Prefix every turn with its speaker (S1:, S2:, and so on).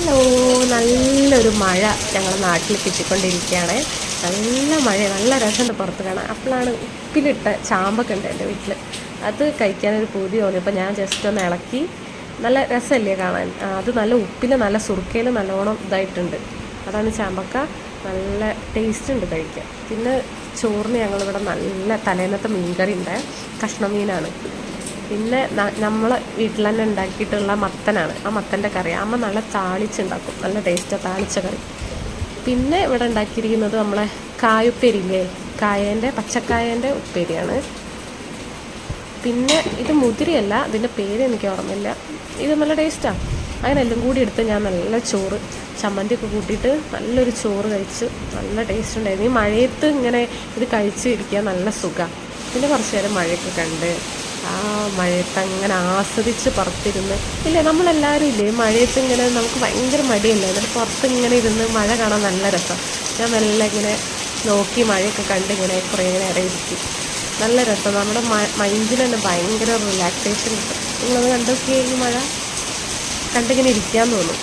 S1: Hello, നല്ലൊരു മഴ ഞങ്ങളുടെ നാട്ടിൽ കിട്ടിക്കൊണ്ടിരിക്കുകയാണ്. നല്ല മഴ, നല്ല രസമുണ്ട് പുറത്ത് കാണാൻ. അപ്പോഴാണ് ഉപ്പിലിട്ട ചാമ്പൊക്കെ ഉണ്ട് എൻ്റെ വീട്ടിൽ. അത് കഴിക്കാനൊരു പൂതി തോന്നി. അപ്പോൾ ഞാൻ ജസ്റ്റ് ഒന്ന് ഇളക്കി. നല്ല രസമല്ലേ കാണാൻ. അത് നല്ല ഉപ്പിൽ, നല്ല സുർക്കയിൽ നല്ലോണം ഇതായിട്ടുണ്ട്. അതാണ് ചാമ്പക്ക. നല്ല ടേസ്റ്റ് ഉണ്ട് കഴിക്കാൻ. പിന്നെ ചോറിന് ഞങ്ങളിവിടെ നല്ല തലേന്നത്തെ മീൻകറി ഉണ്ട്. കഷ്ണം മീനാണ്. പിന്നെ നമ്മളെ വീട്ടിൽ തന്നെ ഉണ്ടാക്കിയിട്ടുള്ള മത്തനാണ്. ആ മത്തൻ്റെ കറി അമ്മ നല്ല താളിച്ചുണ്ടാക്കും. നല്ല ടേസ്റ്റാണ് താളിച്ച കറി. പിന്നെ ഇവിടെ ഉണ്ടാക്കിയിരിക്കുന്നത് നമ്മളെ കായുപ്പേരിയില്ലേ, പച്ചക്കായേൻ്റെ ഉപ്പേരിയാണ്. പിന്നെ ഇത് മുതിരയല്ല, ഇതിൻ്റെ പേര് എനിക്ക് ഓർമ്മയില്ല. ഇത് നല്ല ടേസ്റ്റാണ്. അങ്ങനെ എല്ലാം കൂടി എടുത്ത് ഞാൻ നല്ല ചോറ് ചമ്മന്തിയൊക്കെ കൂട്ടിയിട്ട് നല്ലൊരു ചോറ് കഴിച്ച് നല്ല ടേസ്റ്റ് ഉണ്ടായിരുന്നു. ഈ മഴയത്ത് ഇങ്ങനെ ഇത് കഴിച്ച് ഇരിക്കാൻ നല്ല സുഖമാണ്. പിന്നെ കുറച്ച് നേരം മഴയൊക്കെ കണ്ട് ആ മഴയത്ത് അങ്ങനെ ആസ്വദിച്ച് പുറത്തിരുന്ന് ഇല്ലേ, നമ്മളെല്ലാവരും ഇല്ലേ മഴയത്ത് ഇങ്ങനെ, നമുക്ക് ഭയങ്കര മടിയല്ലേ, എന്നിട്ട് പുറത്ത് ഇങ്ങനെ ഇരുന്ന് മഴ കാണാൻ നല്ല രസം. ഞാൻ മെല്ലെ ഇങ്ങനെ നോക്കി മഴയൊക്കെ കണ്ട് ഇങ്ങനെ കുറേ നേരം ഇരിക്കും. നല്ല രസം. നമ്മുടെ മൈൻഡിന് തന്നെ ഭയങ്കര റിലാക്സേഷൻ കിട്ടും. നിങ്ങളത് കണ്ടൊക്കെ ഈ മഴ കണ്ടിങ്ങനെ ഇരിക്കാൻ തോന്നും.